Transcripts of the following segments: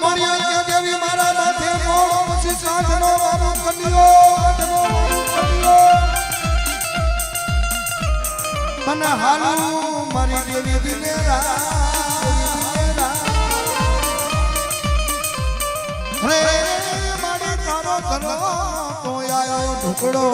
મળ્યો કે દેવી મારા માથે મોહ પછી કાંઠનો બાબુ કન્યો મને હાલું મારી દેવી દિનેરા હે મારી તારો ધનો તો આયો ઢુકડો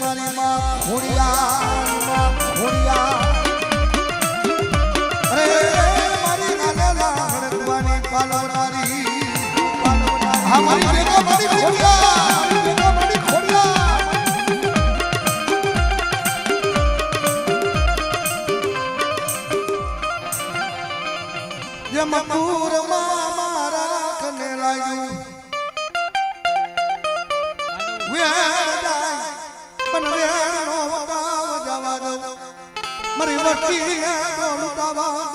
મારી માં ખોડિયા અરે મારી નાના હડકવાની પાલવનારી હા મારી બેટા મારી ખોડિયા જે મકુર માં મારા કને લાગ્યું મારી વસ્તી લૂટાવા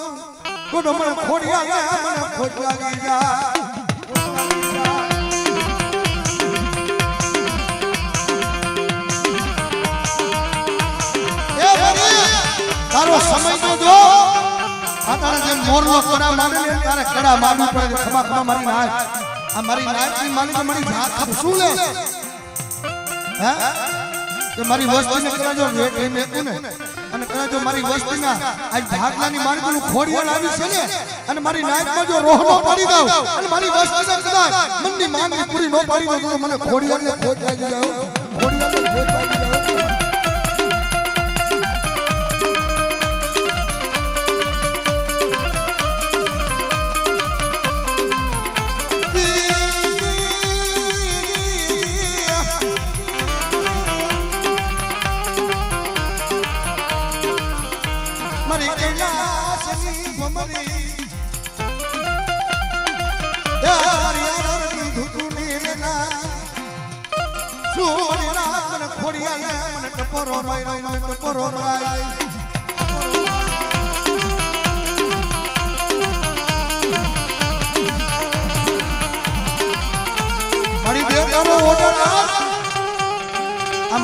દો મને ખોડિયા મને ખોટ લાગી જા તારો સમય તો જો આ તારા જેમ મોરલો કડા માંડે તારે કડા માંડવું પડે ખમા ખમા મારી નાય આ મારી નાયની માલિક મારી જાત ખપસું લે હે કે મારી વસ્તીને કરાજો રેટ એ મેકું ને અને કરાજો મારી વસ્તીના આ ભાગલાની માર્ગનું ખોડિયાલ આવી છે ને અને મારી નાયકમાં જો રોહનો પાડી દઉં અને મારી વસ્તીને કદાચ મનની માંગણી પૂરી ન પાડી દઉં તો મને ખોડિયાલને ખોટ લાગી જાય ખોડિયાલને ખોટ લાગી જાય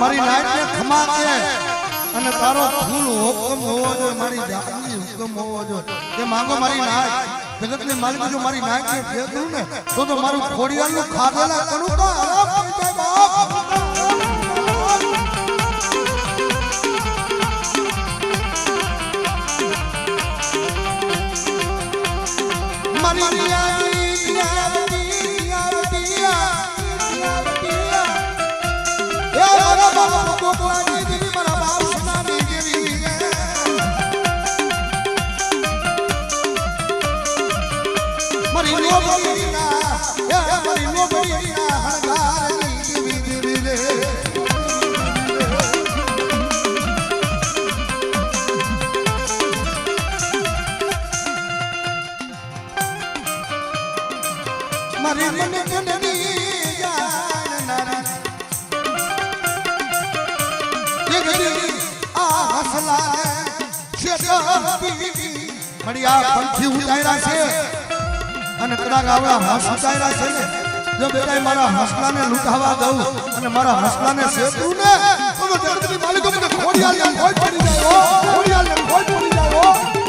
મારી નાયકને ખમા કે અને તારો ફૂલ હુકમ હોવો જોઈએ મારી જાતની હુકમ હોવો જોઈએ કે માંગો મારી નાયક જગતની માલિક જો મારી નાયકને કહેતું ને તો મારું ખોડિયાલનું ખાધેલા કરું તો આરામ થઈ જાય બાપ મારી પંખી ઉડાયરા છે અને કદાચ આવડા હંસ ઉડાયરા છે ને જો બેટા મારા હંસલાને લૂંટાવા દઉં અને મારા હંસલાને સેતું ને તો જગતની માલિકો મને ખોડિયાલને ખોટ પડી જાય ખોડિયાલને ખોટ પડી જાય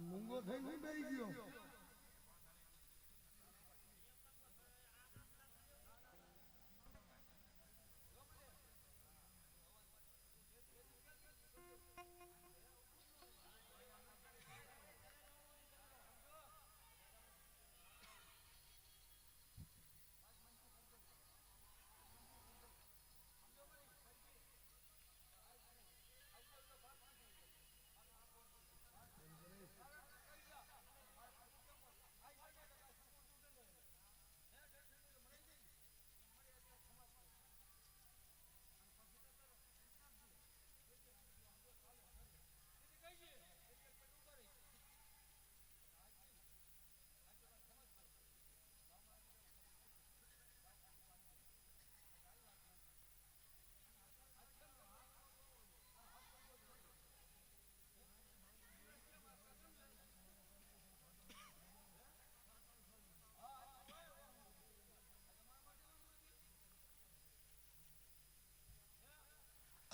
મૂંગો થઈ નહીં બેહી ગયો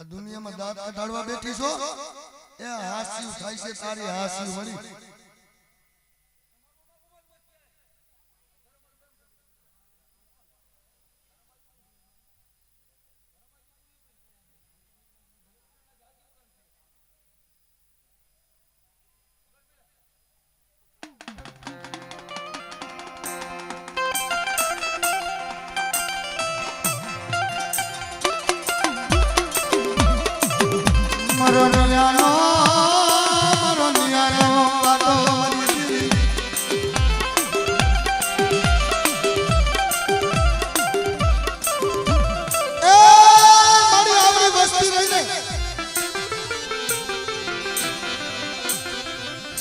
આ દુનિયામાં દાંત કઢાડવા બેઠી છો એ હાસ્યું થાય છે તારી હાસ્યું મળી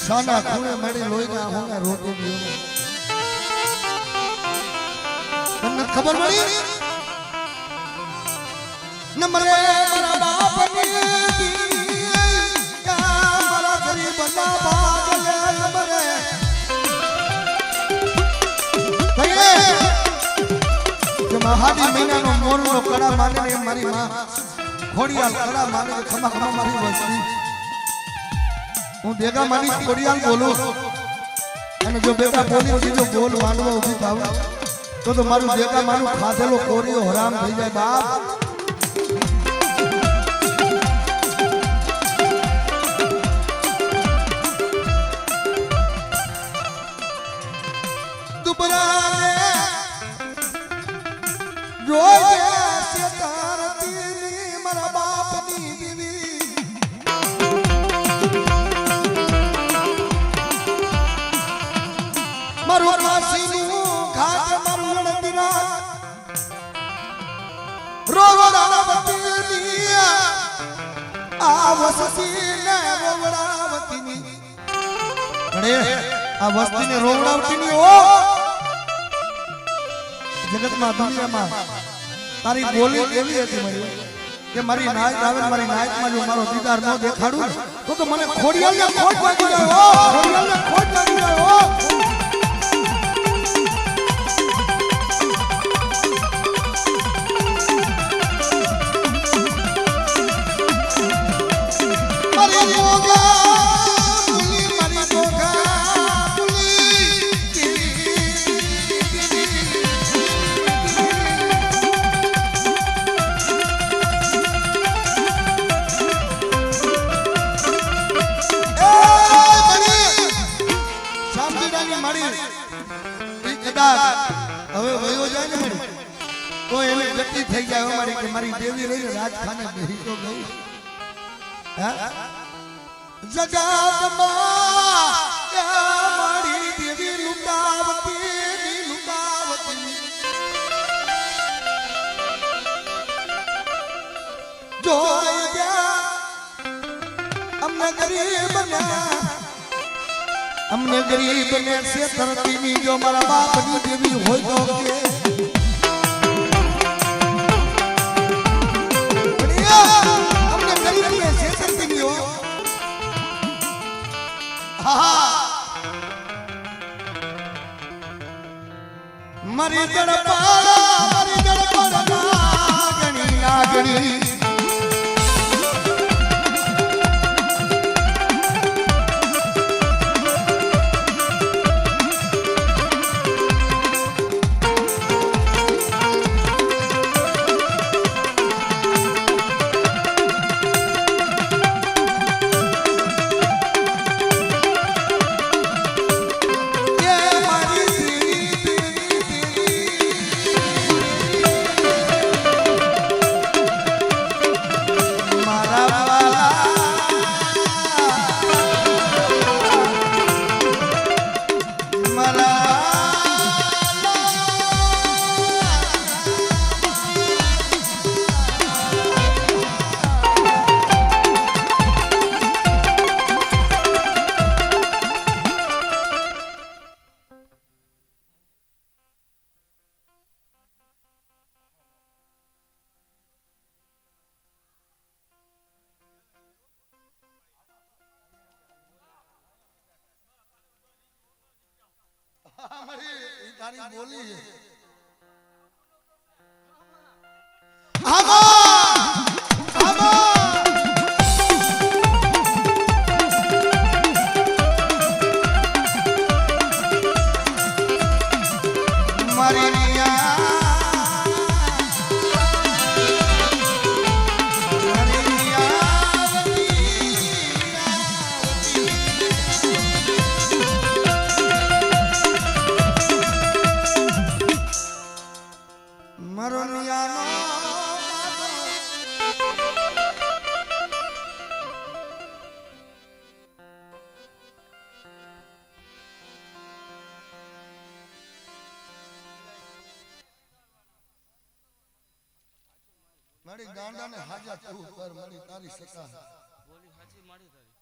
સાના ખૂણે મળી લોહીના હોંગા રોટી દીયો તમને ખબર પડી નમરે મારા બાપની મારા ગરીબના ભાગલે નમરે કે મહાદી મહિનાનો મોરનો કડા માને મારી માં ખોડિયાલ કડા માને ખમા ખમા મારી વસ્તી હું દેગા માની ખોડિયાલ બોલું અને જો બેટા બોલી દીધો બોલ માંડવા ઉભી થાવ તો મારું દેગા માનું ખાધેલો કોરીઓ હરામ થઈ જાય બાપ આ વસ્તીને રોવડાવતીની ઓ જગતમાં દુનિયામાં તારી બોલી કેવી હતી મારી કે મારી નાઈટ આવે મારી નાઈટમાં જો મારો દીદાર ન દેખાડું તો મને ખોડિયાલને ખોટ લાગી જાય ઓ ખોડિયાલને ખોટ લાગી જાય ઓ હવે વયો જાય ને મારી તો એને ગતિ થઈ જાય અમારી કે મારી દેવી રહીને રાજખાને બેહી તો ગઈ હા જગતમાં મારી દેવી લુકાવતી જોઈ ગયા અમને ગરીબ અમને ગરીબ ને શેતરતી ની જો મારા બાપની દેવી હોય તો કે અમને ગરીબ ને શેતરતી ની હો મારી જડપાડા લાગણી લાગણી તારી બોલી છે આમાં મારી ગાંડાને હાજા તું કર મારી તારી સતા બોલી હાચી મારી તારી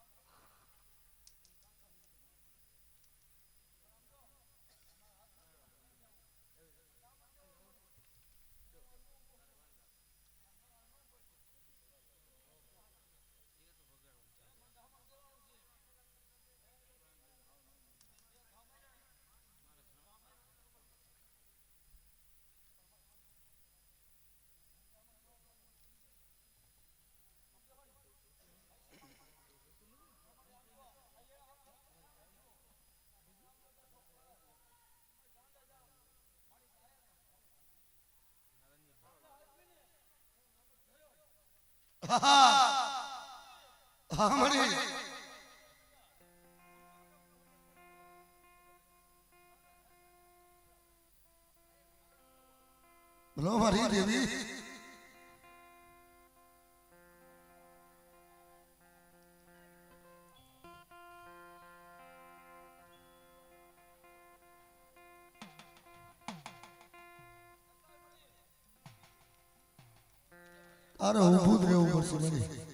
મળી બોલો મારી દેવી અરે ઊભું જ રહેવું પડશે મારી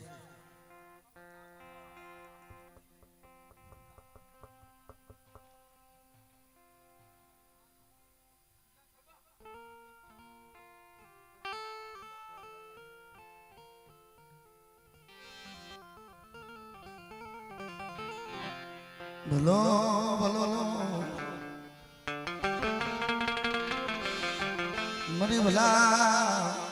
ભલો ભલો મરી ભલા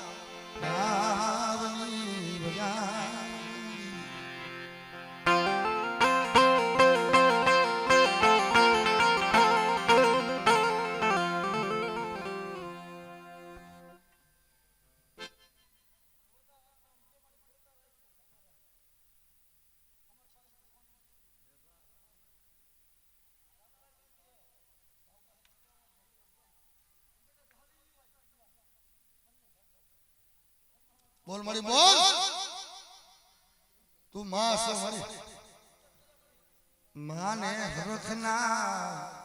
બોલ મળી બોલ તું માં છો મળી માને હરખના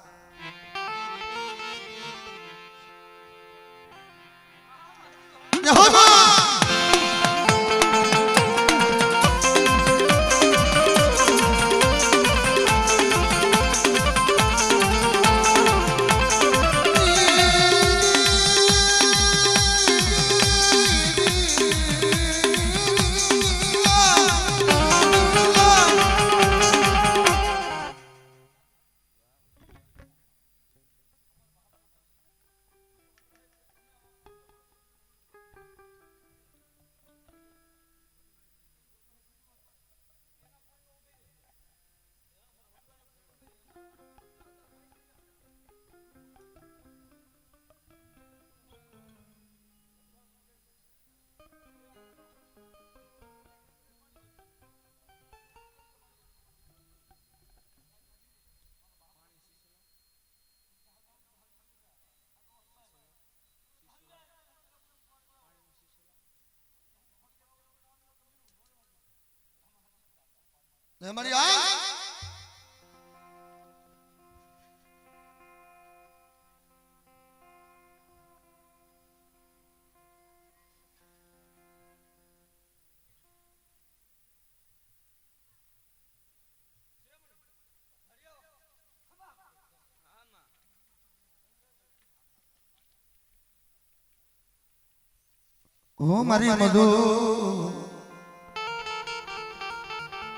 મળી આ ઓ મારી મધુ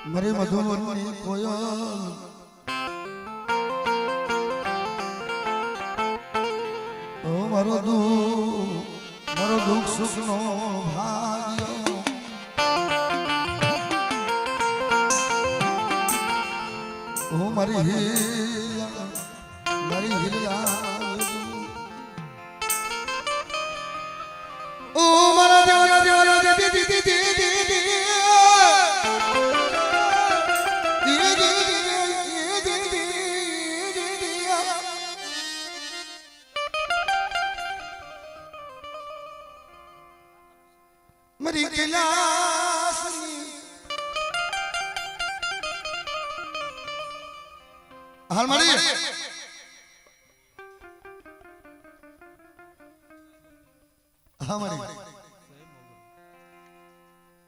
મારી મધુવનની કોયલ ઓ મારો દુઃખ સુખનો ભાગ્ય ઓ મારી હિલા ઓ મારા દેવના મરી ગયેલા હાલ મળી હા મળી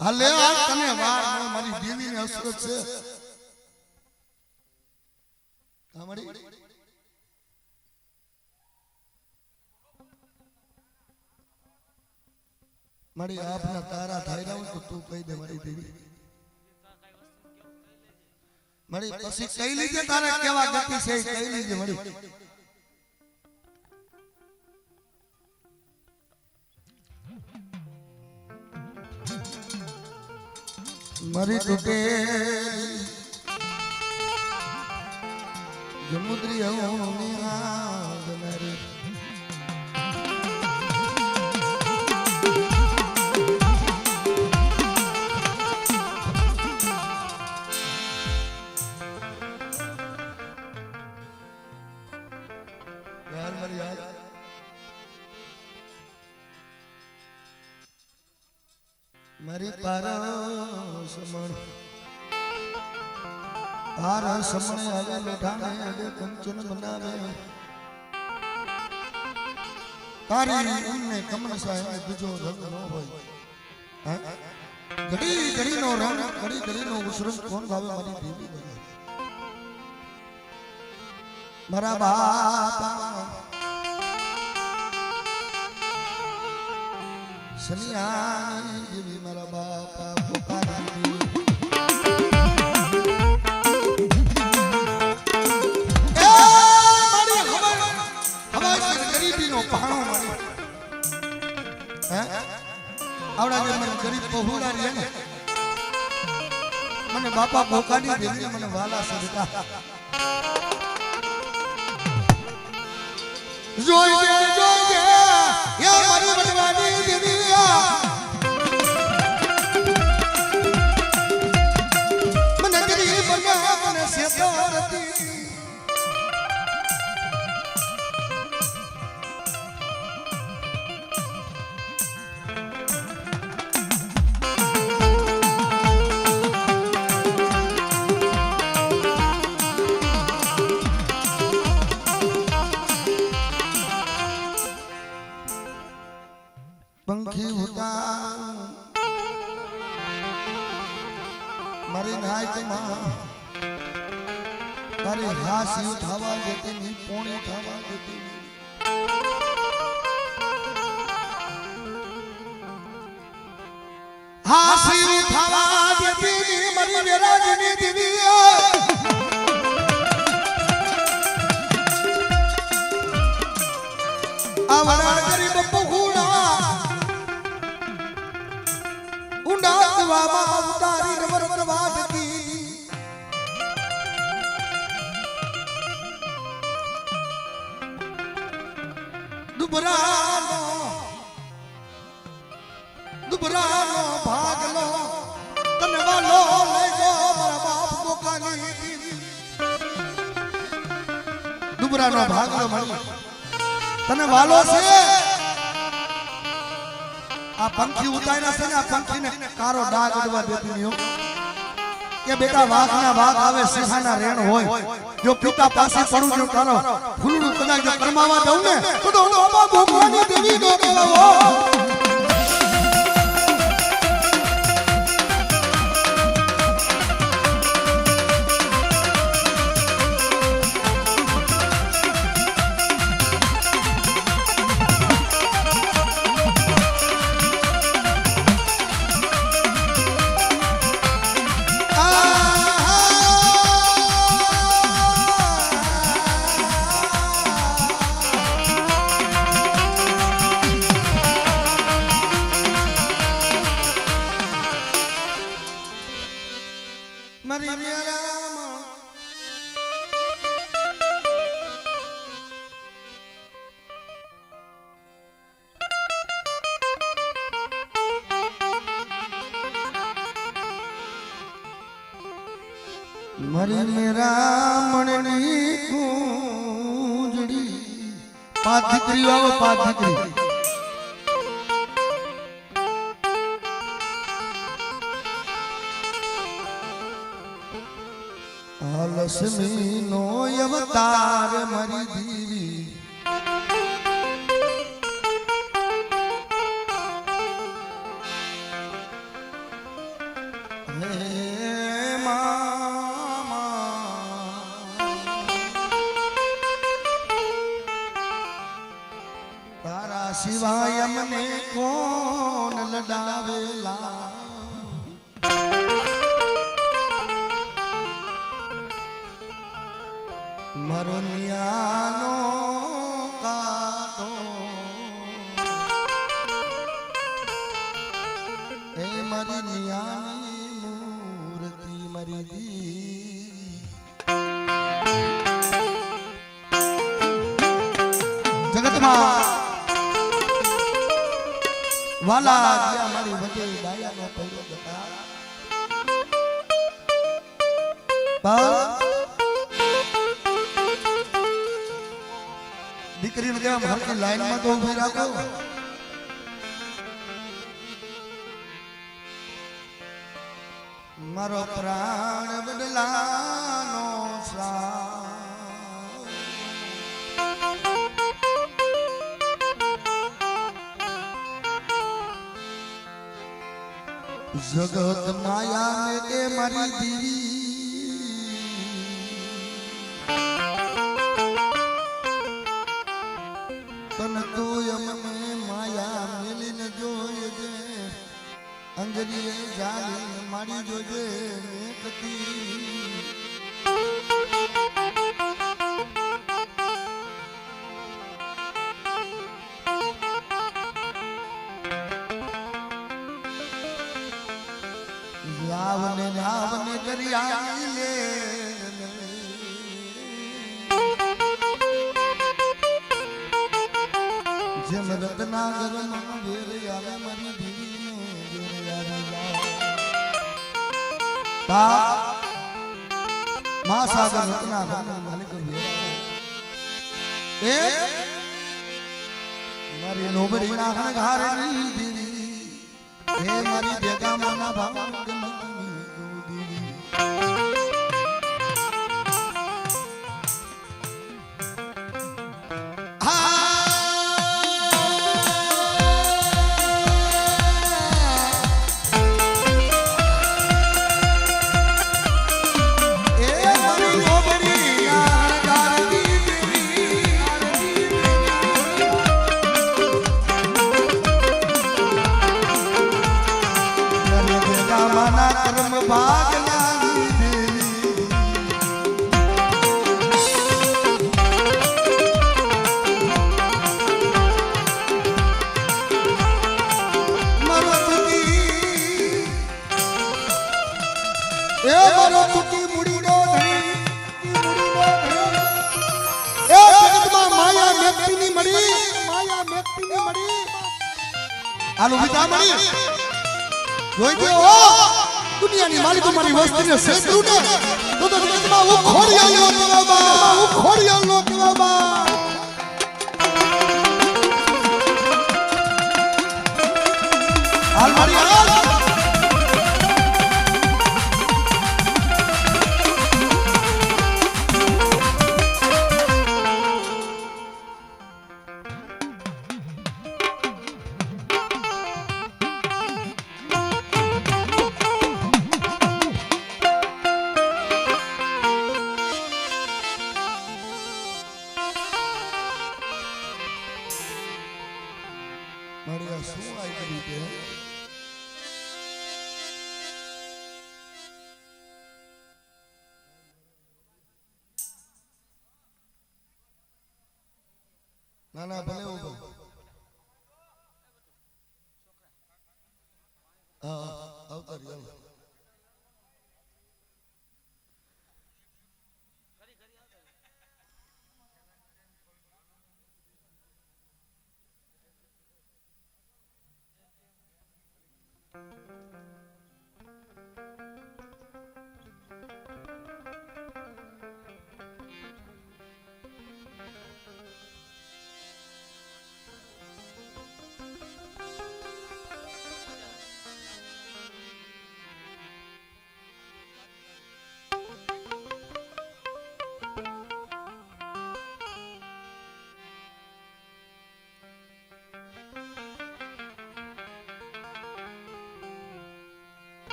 હાલે આ તને વાર મળે, મારી દેવીને હસરત છે. સાંભળી? મારી આપના તારા થાય હોય તો તું કહી દે મારી દેવી. મારી પછી કહી લીજે તારે કેવા ગતિ છે એ કહી લીજે મારી. મારી તૂટે જમુદ્રી હવની આદનારી યાર મારી યાર મારી પારસમણ આવે બેઠાને અડે કંચન બનાવે તારી ઉમને કમળ સાહેબ બીજો રંગ ન હોય. ઘડી ઘડી નો રંગ ઘડી ઘડી નો ઉસરંગ કોણ ગાવે મારી દેવી બને. મારા બાપા સનિયા દેવી મારા બાપા પોતાની ગરીબીનો પહાણો મારી આવડા જે મને ગરીબ પહોળા રહે ને મને બાપા ભોકાની દેવી મને વાલા સદકા જોઈ દે યા મારી વડવાની દેવી મને ગરીબ મને સેતારતી पंखी होता मारी नायक मां तारे हासी उठावा देती नहीं पोणी उठावा देती नहीं हासी उठावा देती नहीं मारी विराजनी देवी आवड़ा गरीब बहुड़ा उंडावा उतारी रवर वादती दुबरानो भाग लो तने वालो ले गो मारा बाप कोकानी दुबरानो भाग लो मारी तने वालो से आ पंखी उतार्या છે ને આ પંખીને કારો ડાઘ ઉડવા દેતી નહીં કે બેટા વાઘના વાઘ આવે સિંહાના રેણ હોય જો પિતા પાસે પડું જો તારો ફૂલડું કદાચ જો કરમાવા દઉં ને તો બાબા ભગવાનની દેવી નો કહેવો મારી મેરામાં મારી મેરામણની કુંજડી પાંચ દીકરીઓ આવો પાંચ દીકરી લક્ષ્મી નો અવતાર મારી દેવી હે મામા તારા સિવાય અમને કોણ લડાવેલા મારો નિયાનો કાતો એ મારી નિયાની મૂર્તિ મારી દી જગતમાં વાલા જ્યાં મારી વચ્ચે ડાયાનો પડ્યો જતા દીકરીને કેવા હરકી લાઈનમાં તો ઉભી રાખો મારો પ્રાણ બદલાનો શ્રાવ જગત માયા ને કે મારી દીવી તન તોય મને માયા મેલીને જોઈ દે અંજલીએ જાલીને મારી જોજે મેકતી જાવને કરી આવી લે જેમ રત્નાગરમાં વેર આવે મારી દીવીને વેર આવે મા સાગર રત્નાગરના માલિક વેર એ મારી લોબડી ના ઘારની દીવી હે મારી ભેગા માના ભાવ દીવી દુનિયાની માલિકો મારી વસ્તીને સેતરું ને તો જગતમાં હું ખોડિયાલ નો કહેવામાં હાલ મારી હાલ શું આવી રીતે ના ના ભલે ઉભો હા આવતા રહ્યા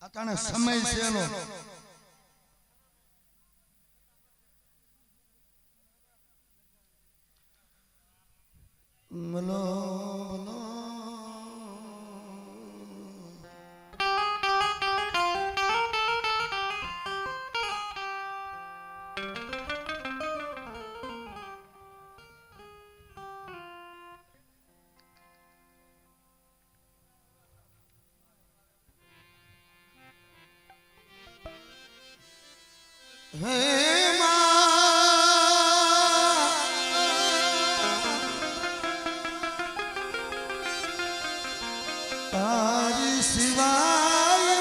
અટાણે સમય છે એનો મલો મલો હે તારી સિવાય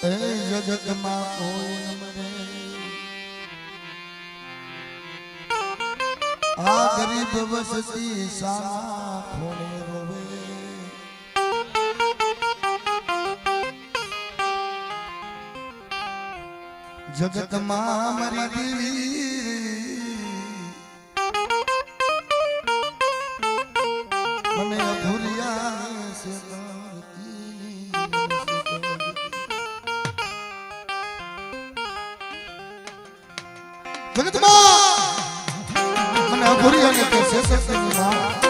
એ જગતમાં કોઈ ન મરે આ ગરીબ વસતી સા ખોડે રોવે જગતમાં મરી દેવી મને અધૂરિયા સે જગતમાં મને અધૂરિયા કે સે સકની માં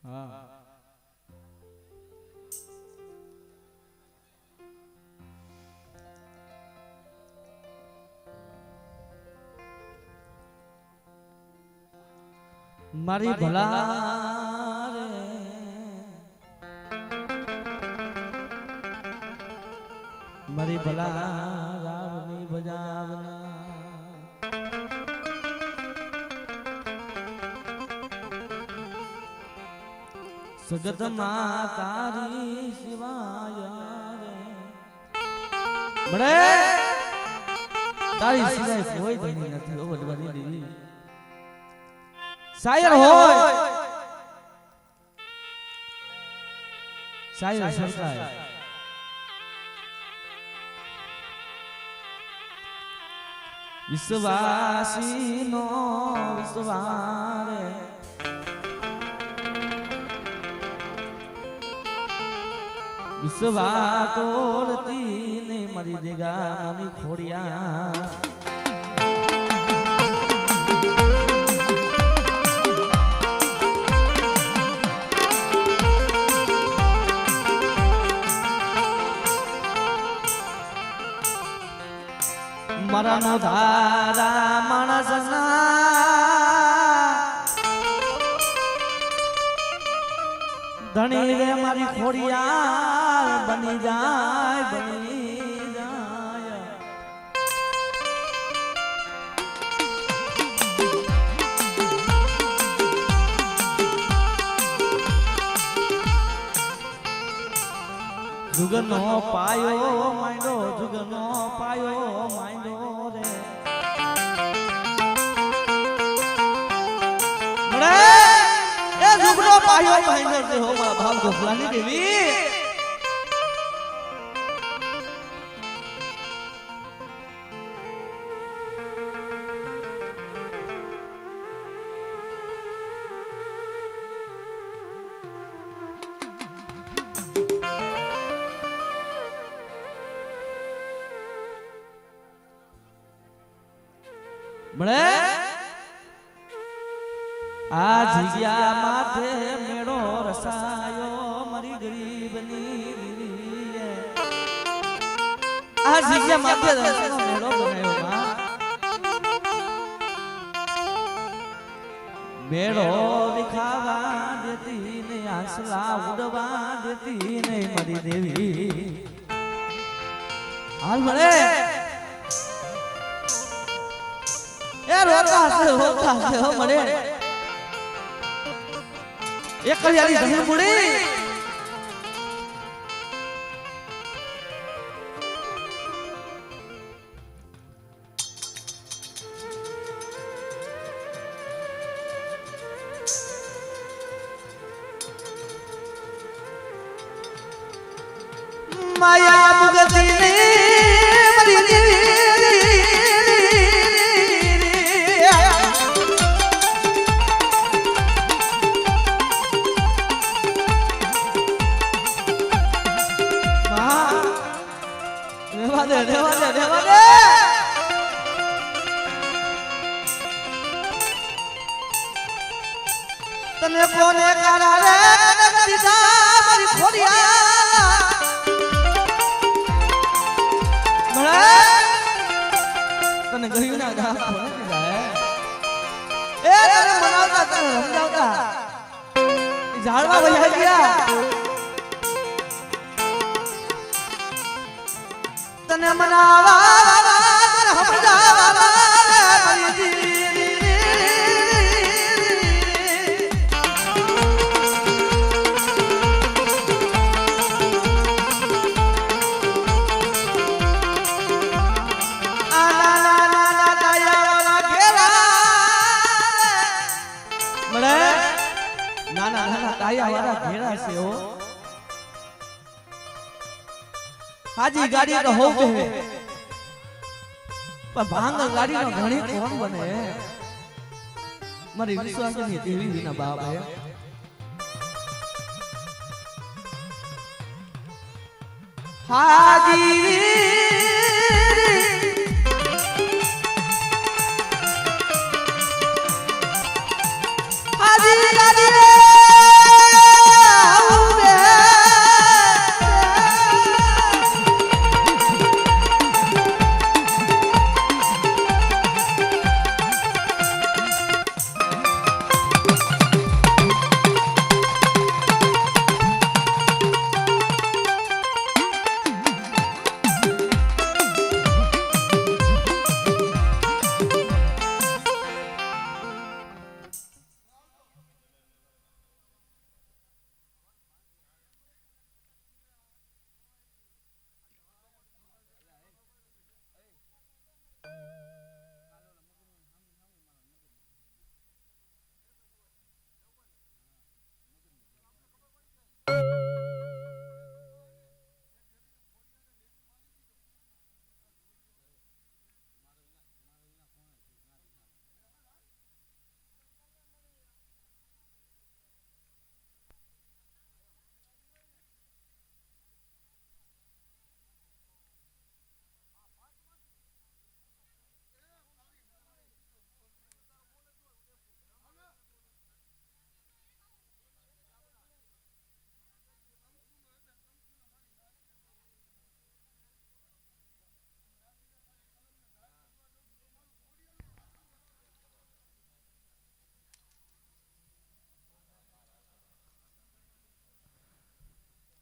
હા મારી ભલા રે મારી ભલા રાવની બજાવના જગતમાં તારી સિવાય રે મળે તારી સિવાય કોઈ ધણી નથી ઓ વડવાની દેવી શાયર હોય શાયર સરકાર વિશ્વાસીનો વિશ્વારે વિશ્વા તોડતી ને મરી દેગા મની ખોડિયા મરનો ધારા માણસના ધણી રે મારી ખોડિયા બની જાય જુગનો પાયો માંડો જુગનો પાયો માંડો રે મળે એ જુગનો પાયો માંડો રે હો મારા ભાવ ગોખલાની દેવી મળે આ જગ્યા માથે મેળો રસાયો મારી ગરીબની દીવીએ આ જગ્યા માથે રસાયો મેળો બનાવ્યો માં મેળો વિખાવા દેતી ને આંસલા ઉડવા દેતી ને મારી દેવી હાલ મળે એ રોતા છે હો મને એક કલિયારી જમીન મુડી માયા મુગતી ને મરી દેવી રેવા દે તને કોને કારા રે દીધા મારી ખોડિયા મળે તને ગયું ના ગા કોને દીધા એ તને મનાવતા તને સમજાવતા ઝાડવા વહી ગયા તને મનાવા તને સમજાવા મારી દીવી મળે નાના નાના તાયા વાળા ઘેરા છે હો હાજી ગાડી તો હોવ કહે પણ ભાંગ ગાડી નો ઘણી કોણ બને મારી વિશ્વાસની દેવી વિના બાપ હે હાજી હાજી ગાડી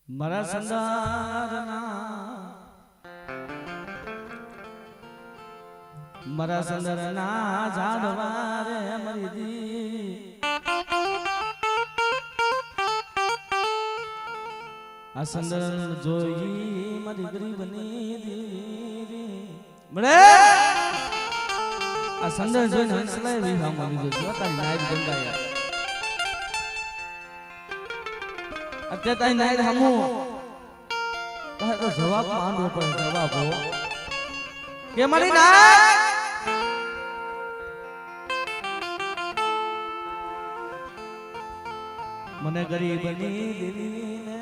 મારા સંદારના મારા સંદરના ઝાડવા રે મરી દી આ સંદર જોઈ મારી ગરીબની દી મળે આ સંદર જોઈને હંસલાય વી હામો લીધો જો તારી નાઈટ ગંગાયા અત્યારે તારી નાઈટ હામો તારે તો જવાબ માંગવો પડે જવાબ હો કે મારી નાઈટ મને ગરીબની દેવીને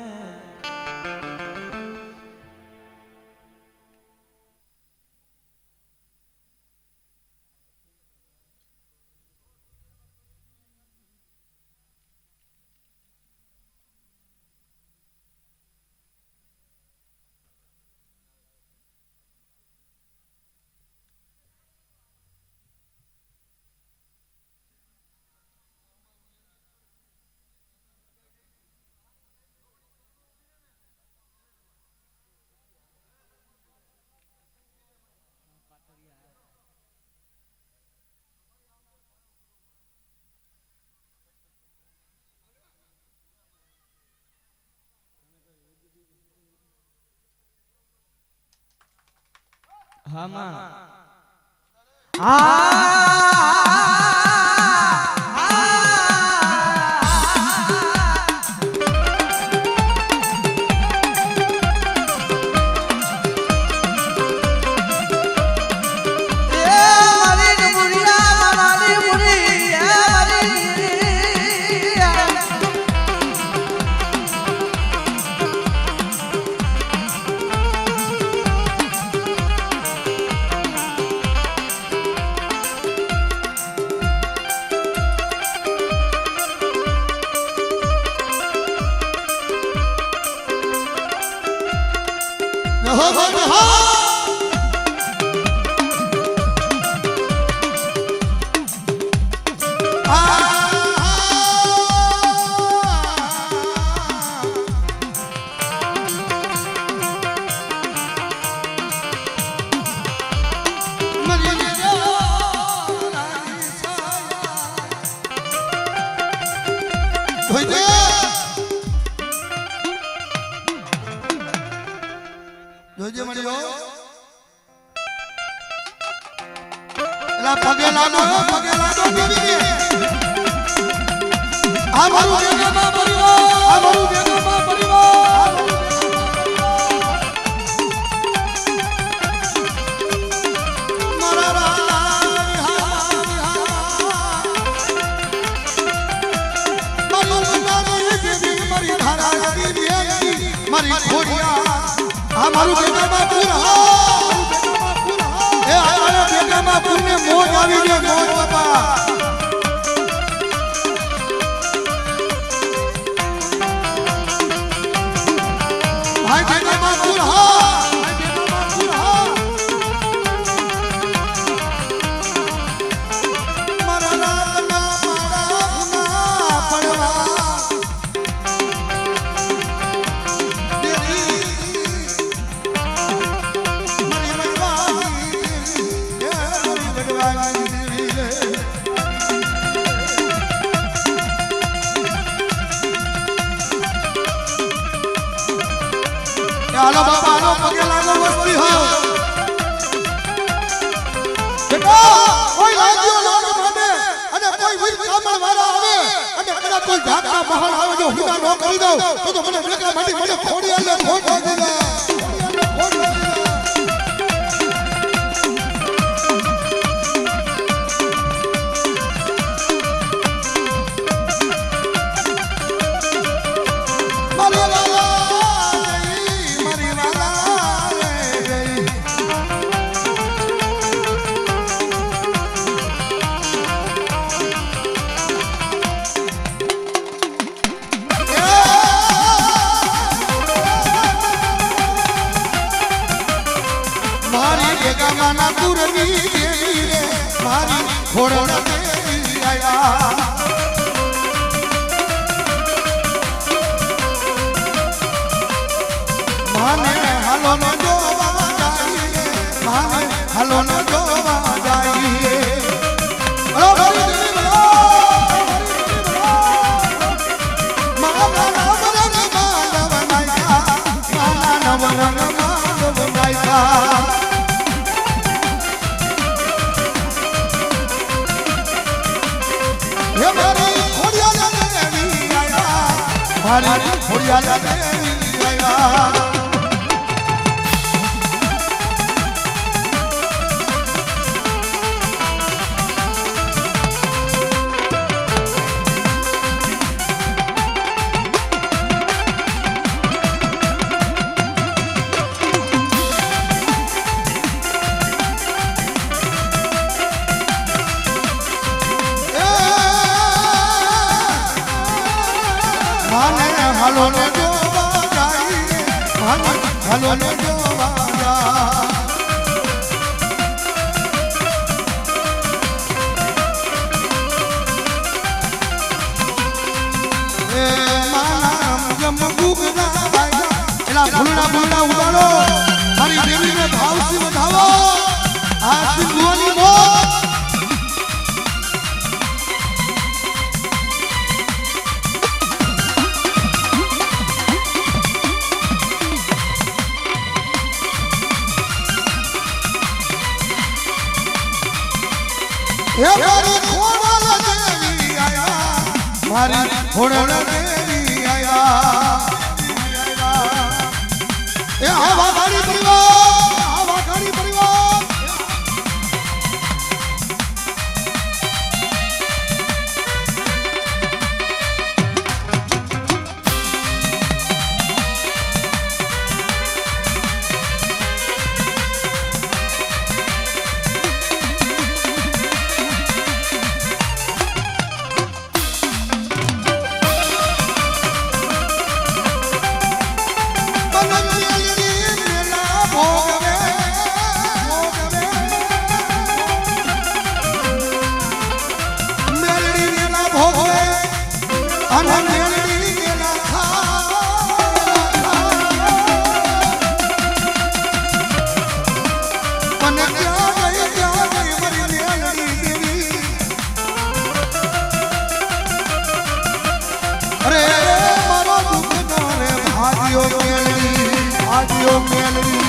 હા માં જોજે મળ્યો એલા પગે લાગો દેવી આ મારું બેગામાં પરિવાર આ મારું બેગામાં પરિવાર મારા મારી ધારા મારી ખોડિયા આ મારું બેગામાં પૂર એ આ બેગામાં પૂરને મોજ આવી ગયો મોજ બાપા ભાઈ બેગામાં પૂર મારા રાતના મારા પડવા હાલો બાપા હાલો પગે લાગો વસ્તી હો બેટા કોઈ લાગ્યો લાગે મને અને કોઈ વીર કામણ વાળા આવે અને કદાચ કોઈ ઢાકા મહાન આવે જો હું ના કરી દઉં તો મને બેટા માટી મને ખોડી આલે ખોટ વાગી દે બેગામાં પૂરની દેવી રે મારી ખોડ દેવી આયા હાલો ને જોવા જાઈએ હલો મારી દેવી બોલો મારા નવરંગ માનવ નાયકા મારા નવરંગ માનવ નાયકા હે મારી ખોડિયાલ દેવી આયા મારી ખોડિયાલ દેવી આયા હાલો ને જોવા જાઈએ હાલો ને જોવા જા એ મારા જમ ગુગના વાયા એલા ભૂલના ભૂલના ઉડાડો મારી દેવીને ભાવથી વધાવો આ સિંધુની મોત હે મારી ખોડલ દેવી આયા મારી ખોડલ દેવી આયા એ આવા ગાડી પરિવાર આજો મેલડી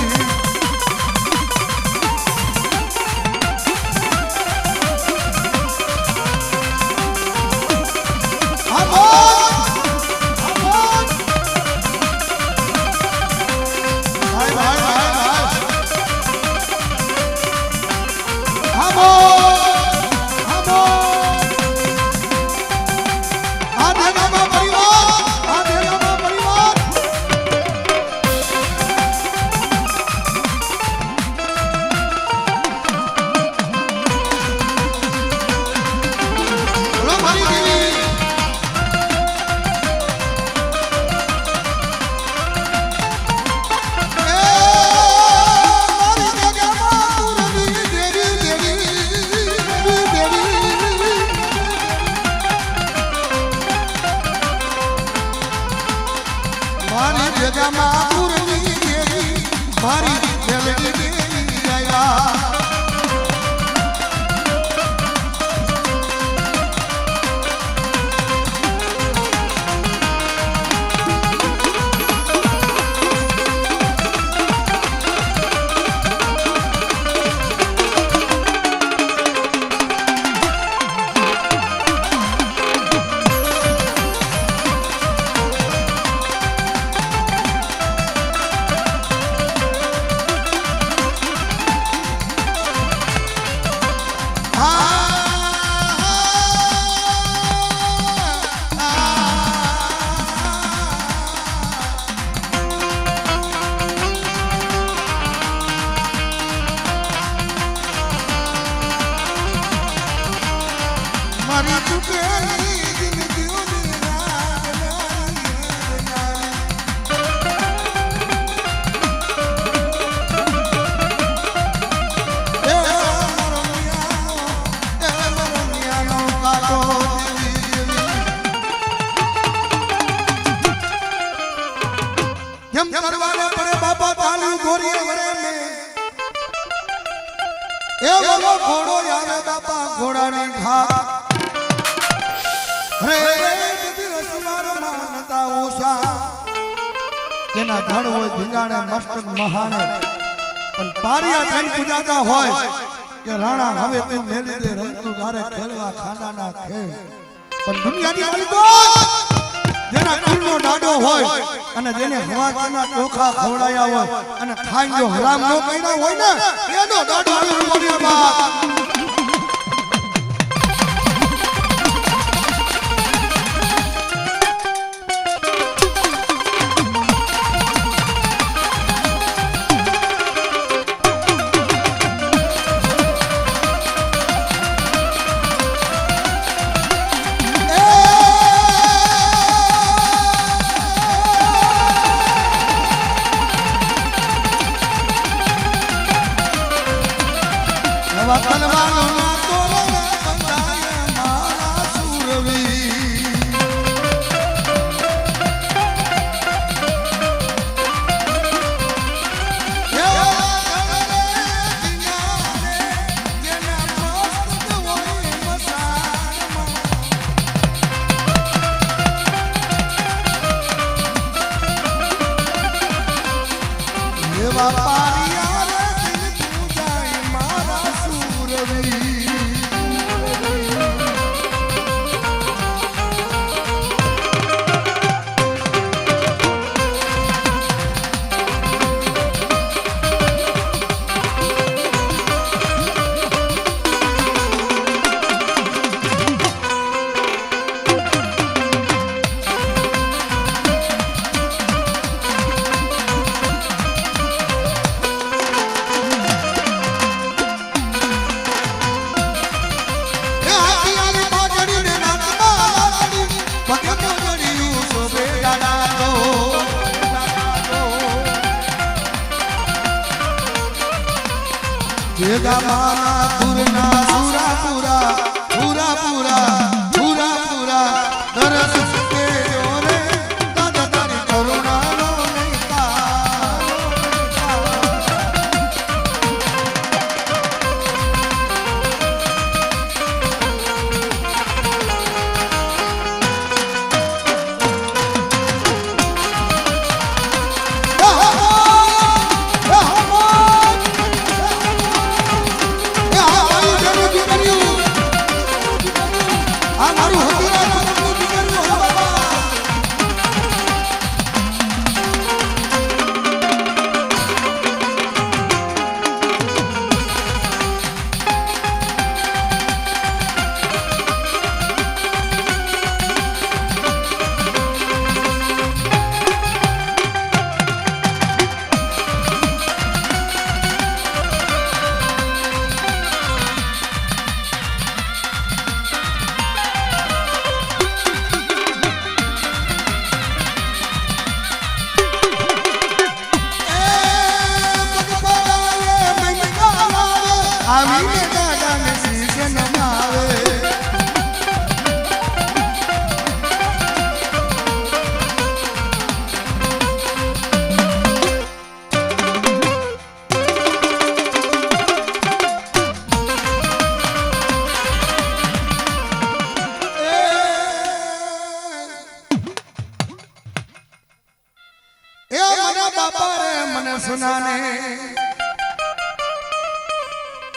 ઘોડો આવે બાપા ઘોડાની ઘાટ રે બધી રસમારમાં નતા ઓછા તેના ધડ હોય ધીંગાણે મસ્તક મહાણે પણ પારિયા થઈને પૂજાતા હોય કે રાણા હવે તું મેલી દે રમતું તારે ખેલવા ખાનાના ખેલ પણ દુનિયાની માલિકો જેના કુળનો ડાડો હોય અને જેને હવાના ચોખા ખવડાયા હોય અને ખાઈ જો હરામ નો કર્યા હોય ને એનો ડાડો આવી બોલ્યો બાપ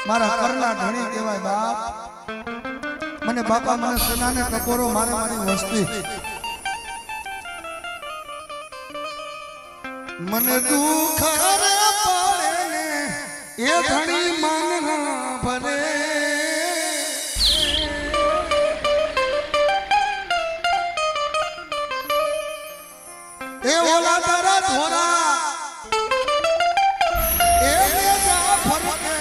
મારા કરના ધણી કહેવાય બાપ મને બાપા મને સનાને ટકોરો મારે મારી વસ્તી મને દુઃખ રે પડે ને એ ધણી માન ના ભરે એ ઓલા તારા ધોરા એ બેજા ફરકે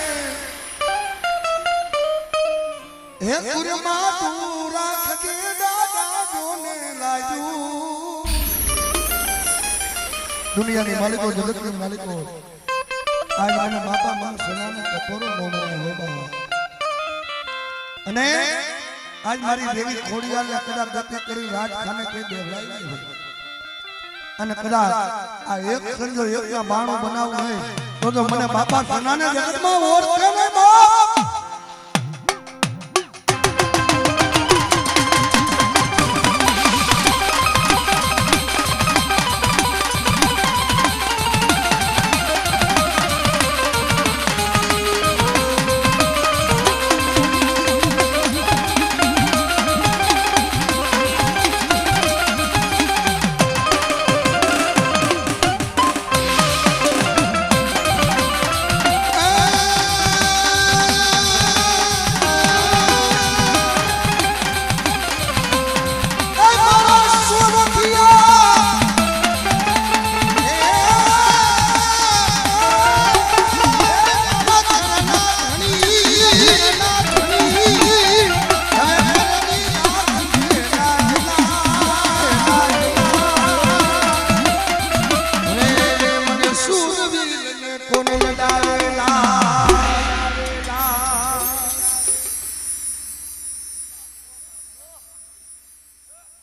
હે કુરમા તું રાખજે દાદા જોને લાજુ દુનિયાની માલિકો જગતની માલિકો આજ મને બાપા માં સનાને ટકોરો નો મને હો બાબા અને આજ મારી દેવી ખોડિયાલને કદાચ ગતિ કરી રાજખાને કે દેવડાવી હોય અને કદાચ આ એક સંજો એકના બાણો બનાવવું નહીં તો મને બાપા સનાને જગતમાં ઓળખે નહીં